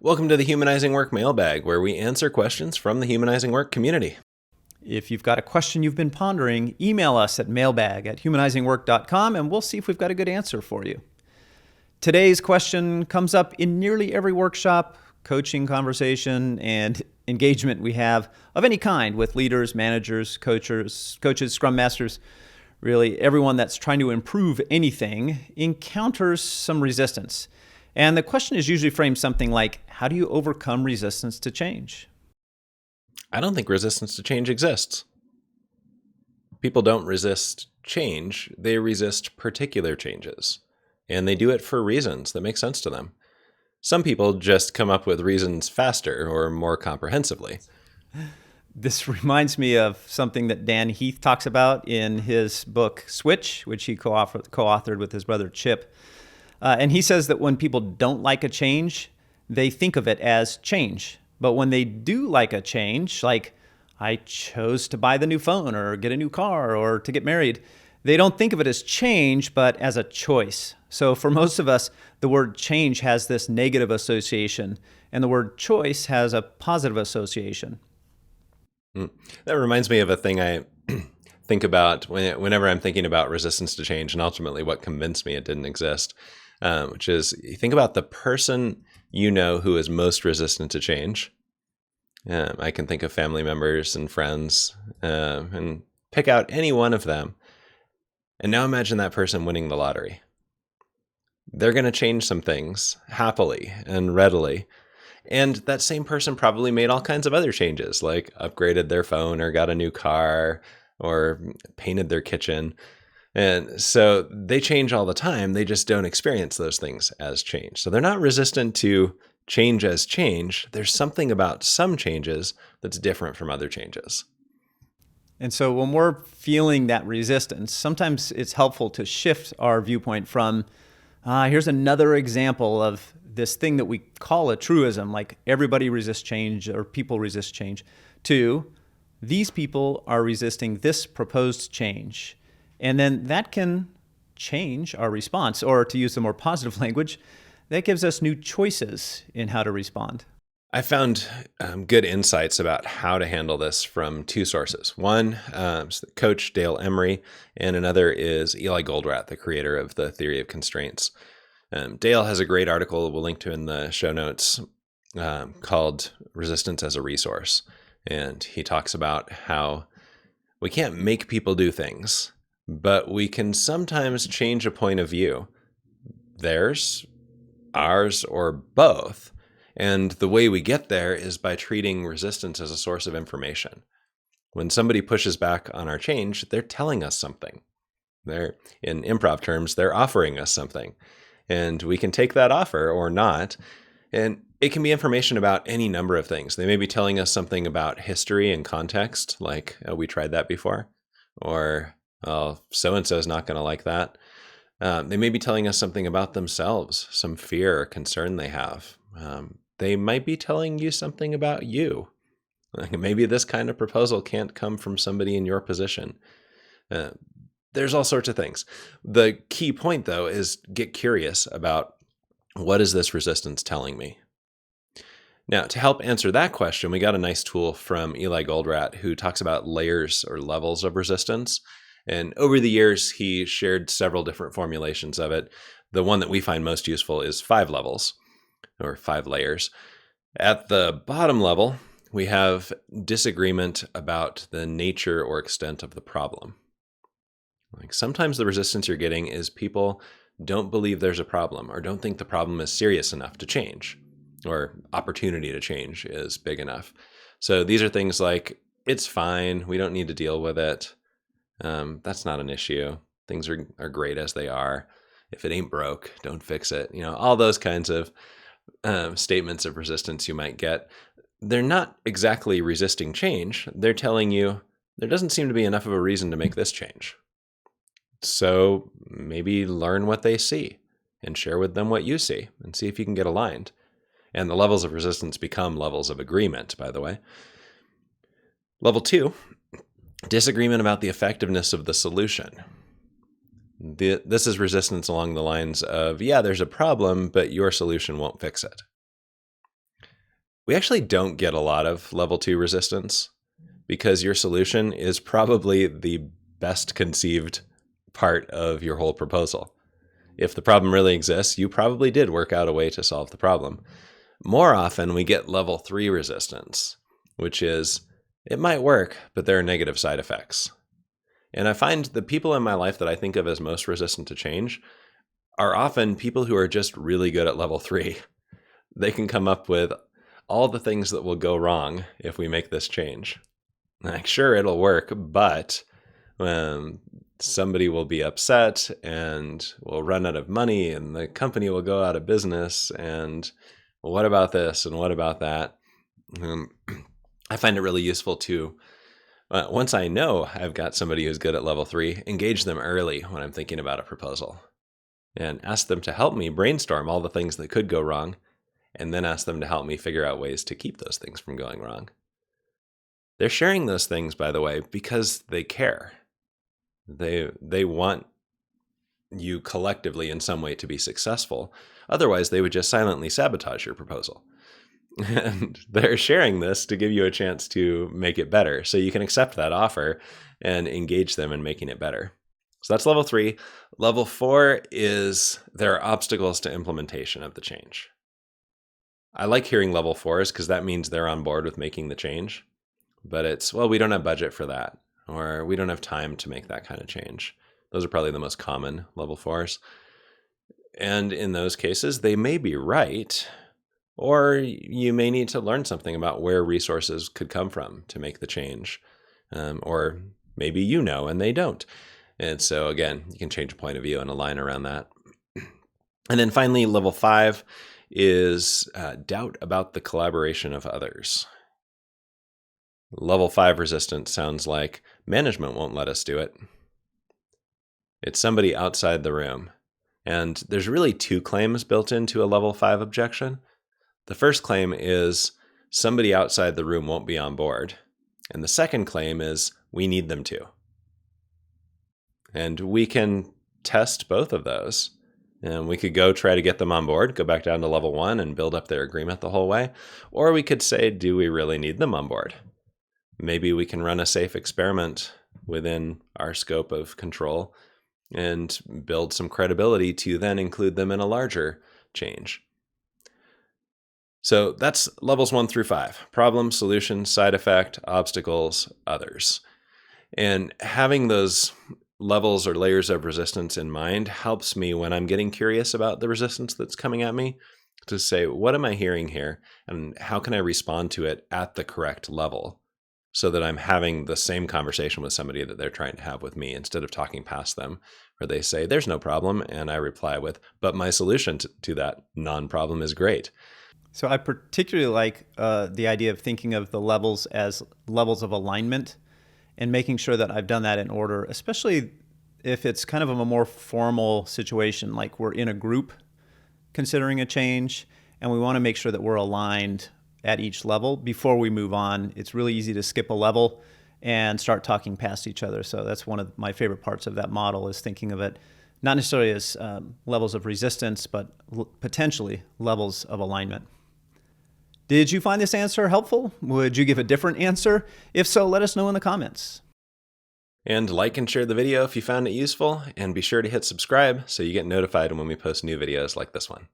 Welcome to the Humanizing Work Mailbag, where we answer questions from the Humanizing Work community. If you've got a question you've been pondering, email us at mailbag@humanizingwork.com and we'll see if we've got a good answer for you. Today's question comes up in nearly every workshop, coaching conversation, and engagement we have of any kind with leaders, managers, coaches, scrum masters. Really, everyone that's trying to improve anything encounters some resistance. And the question is usually framed something like, how do you overcome resistance to change? I don't think resistance to change exists. People don't resist change, they resist particular changes. And they do it for reasons that make sense to them. Some people just come up with reasons faster or more comprehensively. This reminds me of something that Dan Heath talks about in his book, Switch, which he co-authored with his brother Chip. And he says that when people don't like a change, they think of it as change. But when they do like a change, like I chose to buy the new phone or get a new car or to get married, they don't think of it as change, but as a choice. So for most of us, the word change has this negative association, and the word choice has a positive association. That reminds me of a thing I think about whenever I'm thinking about resistance to change, and ultimately what convinced me it didn't exist, which is you think about the person you know who is most resistant to change. I can think of family members and friends and pick out any one of them. And now imagine that person winning the lottery. They're going to change some things happily and readily. And that same person probably made all kinds of other changes, like upgraded their phone or got a new car or painted their kitchen. And so they change all the time. They just don't experience those things as change. So they're not resistant to change as change. There's something about some changes that's different from other changes. And so when we're feeling that resistance, sometimes it's helpful to shift our viewpoint from, here's another example of this thing that we call a truism, like everybody resists change or people resist change, to these people are resisting this proposed change. And then that can change our response, or to use the more positive language, that gives us new choices in how to respond. I found good insights about how to handle this from two sources. One, Coach Dale Emery, and another is Eli Goldratt, the creator of the Theory of Constraints. Dale has a great article we'll link to in the show notes called Resistance as a Resource. And he talks about how we can't make people do things, but we can sometimes change a point of view, theirs, ours, or both. And the way we get there is by treating resistance as a source of information. When somebody pushes back on our change, they're telling us something. In improv terms, they're offering us something. And we can take that offer or not. And it can be information about any number of things. They may be telling us something about history and context, like, oh, we tried that before, or oh, so-and-so is not going to like that. They may be telling us something about themselves, some fear or concern they have. They might be telling you something about you. Like maybe this kind of proposal can't come from somebody in your position. There's all sorts of things. The key point, though, is get curious about what is this resistance telling me? Now, to help answer that question, we got a nice tool from Eli Goldratt, who talks about layers or levels of resistance. And over the years, he shared several different formulations of it. The one that we find most useful is 5 levels, or 5 layers. At the bottom level, we have disagreement about the nature or extent of the problem. Like sometimes the resistance you're getting is people don't believe there's a problem or don't think the problem is serious enough to change, or opportunity to change is big enough. So these are things like, it's fine, we don't need to deal with it. That's not an issue. Things are great as they are. If it ain't broke, don't fix it. All those kinds of statements of resistance you might get. They're not exactly resisting change. They're telling you there doesn't seem to be enough of a reason to make this change. So maybe learn what they see and share with them what you see and see if you can get aligned. And the levels of resistance become levels of agreement, by the way. Level 2, disagreement about the effectiveness of the solution. This is resistance along the lines of, yeah, there's a problem, but your solution won't fix it. We actually don't get a lot of level 2 resistance because your solution is probably the best conceived part of your whole proposal. If the problem really exists, you probably did work out a way to solve the problem. More often, we get level 3 resistance, which is, it might work, but there are negative side effects. And I find the people in my life that I think of as most resistant to change are often people who are just really good at level 3. They can come up with all the things that will go wrong if we make this change. Like, sure, it'll work, but somebody will be upset and will run out of money and the company will go out of business. And what about this and what about that? I find it really useful to, once I know I've got somebody who's good at level 3, engage them early when I'm thinking about a proposal and ask them to help me brainstorm all the things that could go wrong, and then ask them to help me figure out ways to keep those things from going wrong. They're sharing those things, by the way, because they care. They want you collectively in some way to be successful. Otherwise, they would just silently sabotage your proposal. And they're sharing this to give you a chance to make it better. So you can accept that offer and engage them in making it better. So that's level 3. Level 4 is there are obstacles to implementation of the change. I like hearing level 4s because that means they're on board with making the change. But it's, well, we don't have budget for that, or we don't have time to make that kind of change. Those are probably the most common level 4s. And in those cases, they may be right, or you may need to learn something about where resources could come from to make the change. Or maybe you know and they don't. And so again, you can change a point of view and align around that. And then finally, level 5 is doubt about the collaboration of others. Level 5 resistance sounds like management won't let us do it. It's somebody outside the room. And there's really 2 claims built into a level 5 objection. The first claim is somebody outside the room won't be on board. And the second claim is we need them to. And we can test both of those. And we could go try to get them on board, go back down to level 1 and build up their agreement the whole way. Or we could say, do we really need them on board? Maybe we can run a safe experiment within our scope of control and build some credibility to then include them in a larger change. So that's levels 1 through 5: problem, solution, side effect, obstacles, others. And having those levels or layers of resistance in mind helps me when I'm getting curious about the resistance that's coming at me to say, what am I hearing here? And how can I respond to it at the correct level so that I'm having the same conversation with somebody that they're trying to have with me instead of talking past them, where they say, there's no problem. And I reply with, but my solution to that non-problem is great. So I particularly like the idea of thinking of the levels as levels of alignment and making sure that I've done that in order, especially if it's kind of a more formal situation, like we're in a group considering a change and we want to make sure that we're aligned at each level before we move on. It's really easy to skip a level and start talking past each other. So that's one of my favorite parts of that model, is thinking of it not necessarily as levels of resistance, but potentially levels of alignment. Did you find this answer helpful? Would you give a different answer? If so, let us know in the comments. And like and share the video if you found it useful, and be sure to hit subscribe so you get notified when we post new videos like this one.